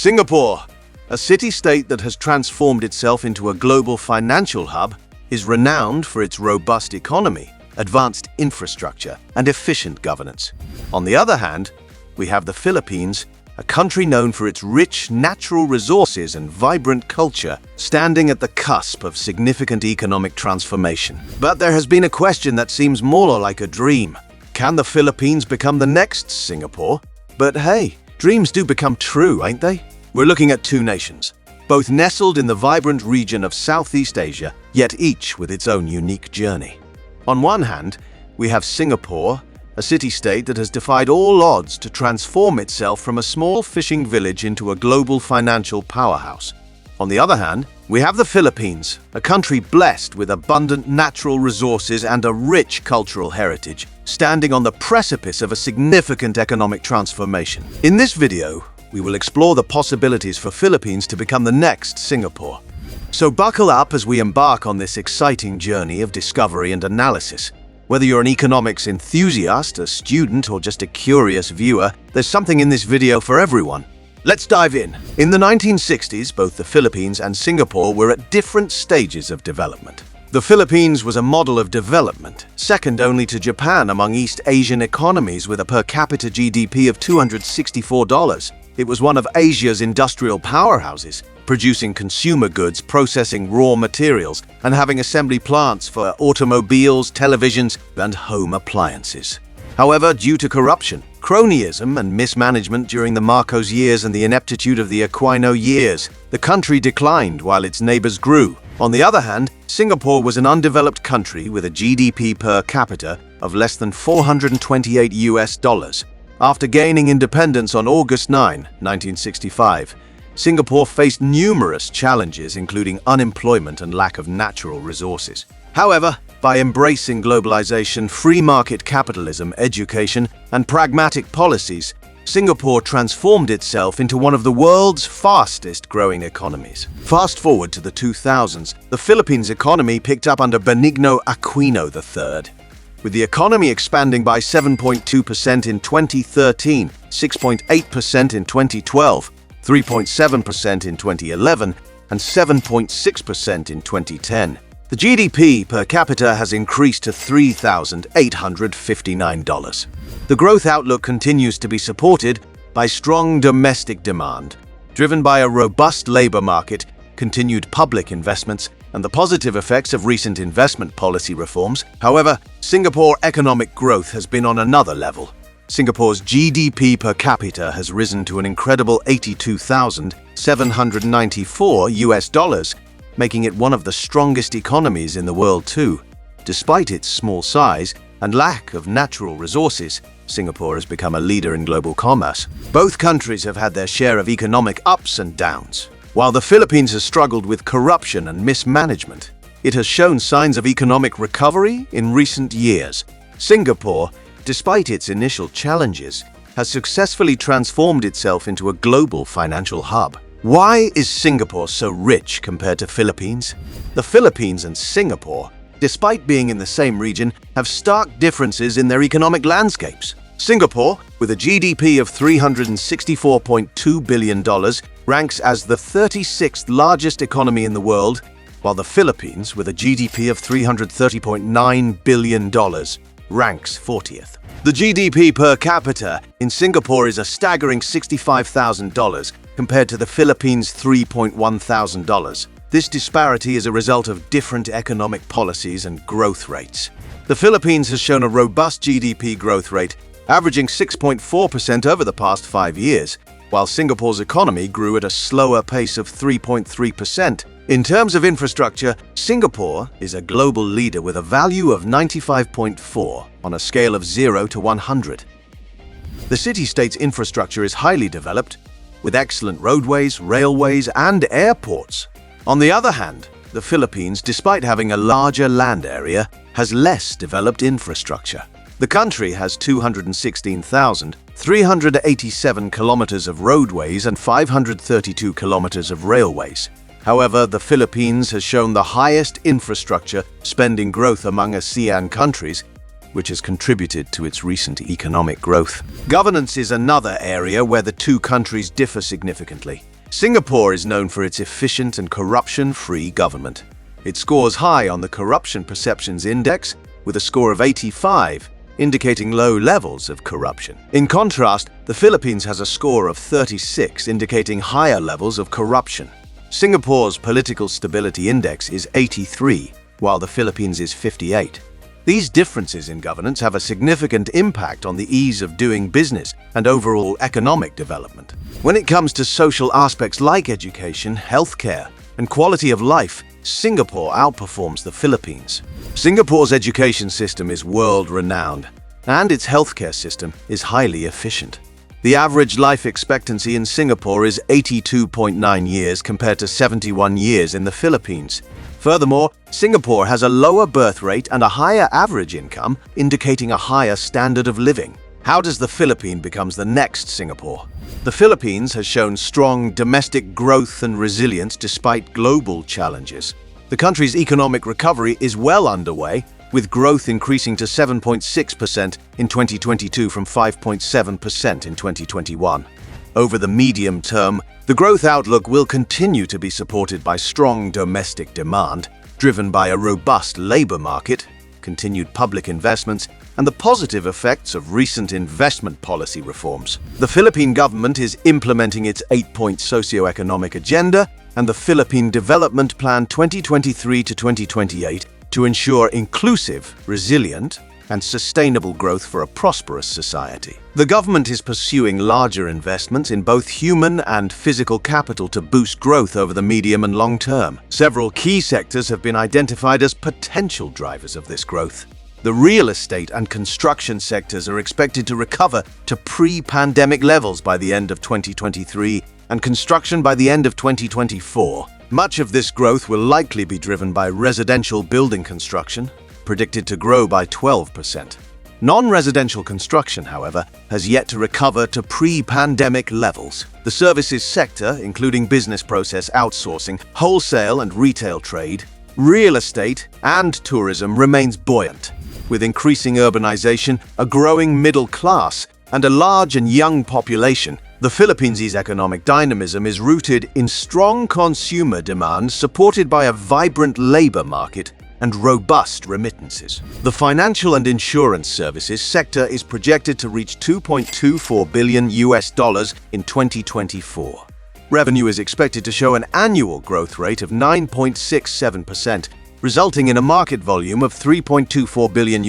Singapore, a city-state that has transformed itself into a global financial hub, is renowned for its robust economy, advanced infrastructure, and efficient governance. On the other hand, we have the Philippines, a country known for its rich natural resources and vibrant culture, standing at the cusp of significant economic transformation. But there has been a question that seems more like a dream. Can the Philippines become the next Singapore? But hey, dreams do become true, ain't they? We're looking at two nations, both nestled in the vibrant region of Southeast Asia, yet each with its own unique journey. On one hand, we have Singapore, a city-state that has defied all odds to transform itself from a small fishing village into a global financial powerhouse. On the other hand, we have the Philippines, a country blessed with abundant natural resources and a rich cultural heritage, standing on the precipice of a significant economic transformation. In this video, we will explore the possibilities for Philippines to become the next Singapore. So buckle up as we embark on this exciting journey of discovery and analysis. Whether you're an economics enthusiast, a student, or just a curious viewer, there's something in this video for everyone. Let's dive in. In the 1960s, both the Philippines and Singapore were at different stages of development. The Philippines was a model of development, second only to Japan among East Asian economies with a per capita GDP of $264. It was one of Asia's industrial powerhouses, producing consumer goods, processing raw materials, and having assembly plants for automobiles, televisions, and home appliances. However, due to corruption, cronyism, and mismanagement during the Marcos years and the ineptitude of the Aquino years, the country declined while its neighbors grew. On the other hand, Singapore was an undeveloped country with a GDP per capita of less than $428. After gaining independence on August 9, 1965, Singapore faced numerous challenges, including unemployment and lack of natural resources. However, by embracing globalization, free market capitalism, education, and pragmatic policies, Singapore transformed itself into one of the world's fastest-growing economies. Fast forward to the 2000s, the Philippines' economy picked up under Benigno Aquino III, with the economy expanding by 7.2% in 2013, 6.8% in 2012, 3.7% in 2011, and 7.6% in 2010. The GDP per capita has increased to $3,859. The growth outlook continues to be supported by strong domestic demand, driven by a robust labor market, continued public investments, and the positive effects of recent investment policy reforms. However, Singapore economic growth has been on another level. Singapore's GDP per capita has risen to an incredible $82,794, making it one of the strongest economies in the world too. Despite its small size and lack of natural resources, Singapore has become a leader in global commerce. Both countries have had their share of economic ups and downs. While the Philippines has struggled with corruption and mismanagement, it has shown signs of economic recovery in recent years. Singapore, despite its initial challenges, has successfully transformed itself into a global financial hub. Why is Singapore so rich compared to Philippines? The Philippines and Singapore, despite being in the same region, have stark differences in their economic landscapes. Singapore, with a GDP of $364.2 billion, ranks as the 36th largest economy in the world, while the Philippines, with a GDP of $330.9 billion, ranks 40th. The GDP per capita in Singapore is a staggering $65,000 compared to the Philippines' $3,100. This disparity is a result of different economic policies and growth rates. The Philippines has shown a robust GDP growth rate, averaging 6.4% over the past 5 years, while Singapore's economy grew at a slower pace of 3.3%. In terms of infrastructure, Singapore is a global leader with a value of 95.4 on a scale of 0 to 100. The city-state's infrastructure is highly developed, with excellent roadways, railways, and airports. On the other hand, the Philippines, despite having a larger land area, has less developed infrastructure. The country has 216,387 kilometers of roadways and 532 kilometers of railways. However, the Philippines has shown the highest infrastructure spending growth among ASEAN countries, which has contributed to its recent economic growth. Governance is another area where the two countries differ significantly. Singapore is known for its efficient and corruption-free government. It scores high on the Corruption Perceptions Index, with a score of 85, indicating low levels of corruption. In contrast, the Philippines has a score of 36, indicating higher levels of corruption. Singapore's Political Stability Index is 83, while the Philippines is 58. These differences in governance have a significant impact on the ease of doing business and overall economic development. When it comes to social aspects like education, healthcare, and quality of life, Singapore outperforms the Philippines. Singapore's education system is world-renowned, and its healthcare system is highly efficient. The average life expectancy in Singapore is 82.9 years compared to 71 years in the Philippines. Furthermore, Singapore has a lower birth rate and a higher average income, indicating a higher standard of living. How does the Philippines become the next Singapore? The Philippines has shown strong domestic growth and resilience despite global challenges. The country's economic recovery is well underway, with growth increasing to 7.6% in 2022 from 5.7% in 2021. Over the medium term, the growth outlook will continue to be supported by strong domestic demand, driven by a robust labor market, continued public investments, and the positive effects of recent investment policy reforms. The Philippine government is implementing its 8-point socio-economic agenda and the Philippine Development Plan 2023 to 2028 to ensure inclusive, resilient, and sustainable growth for a prosperous society. The government is pursuing larger investments in both human and physical capital to boost growth over the medium and long term. Several key sectors have been identified as potential drivers of this growth. The real estate and construction sectors are expected to recover to pre-pandemic levels by the end of 2023 and construction by the end of 2024. Much of this growth will likely be driven by residential building construction, predicted to grow by 12%. Non-residential construction, however, has yet to recover to pre-pandemic levels. The services sector, including business process outsourcing, wholesale and retail trade, real estate, and tourism, remains buoyant. With increasing urbanization, a growing middle class, and a large and young population, the Philippines' economic dynamism is rooted in strong consumer demand supported by a vibrant labor market and robust remittances. The financial and insurance services sector is projected to reach $2.24 billion in 2024. Revenue is expected to show an annual growth rate of 9.67%, resulting in a market volume of $3.24 billion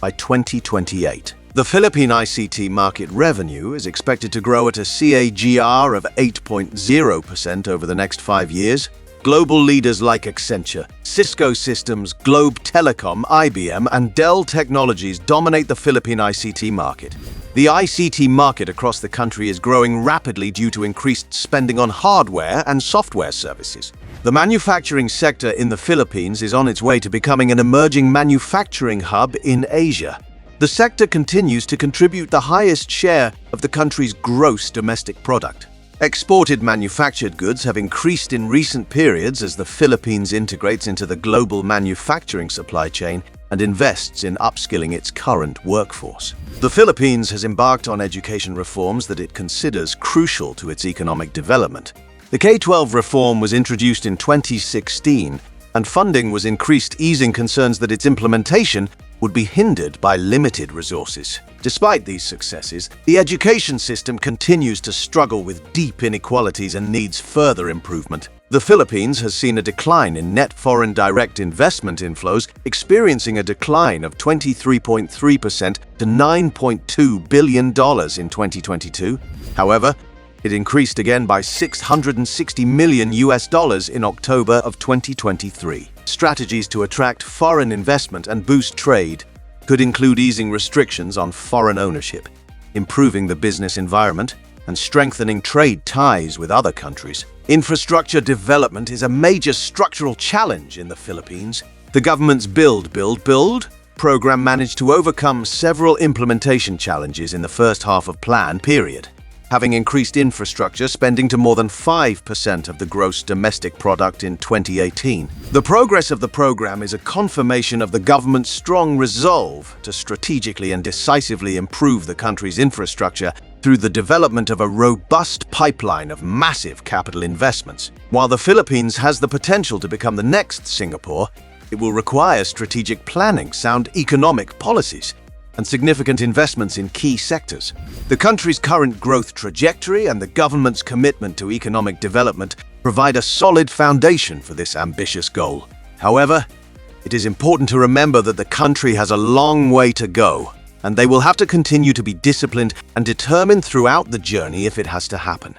by 2028. The Philippine ICT market revenue is expected to grow at a CAGR of 8.0% over the next 5 years. Global leaders like Accenture, Cisco Systems, Globe Telecom, IBM, and Dell Technologies dominate the Philippine ICT market. The ICT market across the country is growing rapidly due to increased spending on hardware and software services. The manufacturing sector in the Philippines is on its way to becoming an emerging manufacturing hub in Asia. The sector continues to contribute the highest share of the country's gross domestic product. Exported manufactured goods have increased in recent periods as the Philippines integrates into the global manufacturing supply chain and invests in upskilling its current workforce. The Philippines has embarked on education reforms that it considers crucial to its economic development. The K-12 reform was introduced in 2016, and funding was increased, easing concerns that its implementation would be hindered by limited resources. Despite these successes, the education system continues to struggle with deep inequalities and needs further improvement. The Philippines has seen a decline in net foreign direct investment inflows, experiencing a decline of 23.3% to $9.2 billion in 2022. However, it increased again by $660 million in October of 2023. Strategies to attract foreign investment and boost trade could include easing restrictions on foreign ownership, improving the business environment, and strengthening trade ties with other countries. Infrastructure development is a major structural challenge in the Philippines. The government's Build program managed to overcome several implementation challenges in the first half of plan period. having increased infrastructure spending to more than 5% of the gross domestic product in 2018. The progress of the program is a confirmation of the government's strong resolve to strategically and decisively improve the country's infrastructure through the development of a robust pipeline of massive capital investments. While the Philippines has the potential to become the next Singapore, it will require strategic planning, sound economic policies, and significant investments in key sectors. The country's current growth trajectory and the government's commitment to economic development provide a solid foundation for this ambitious goal. However, it is important to remember that the country has a long way to go, and they will have to continue to be disciplined and determined throughout the journey if it has to happen.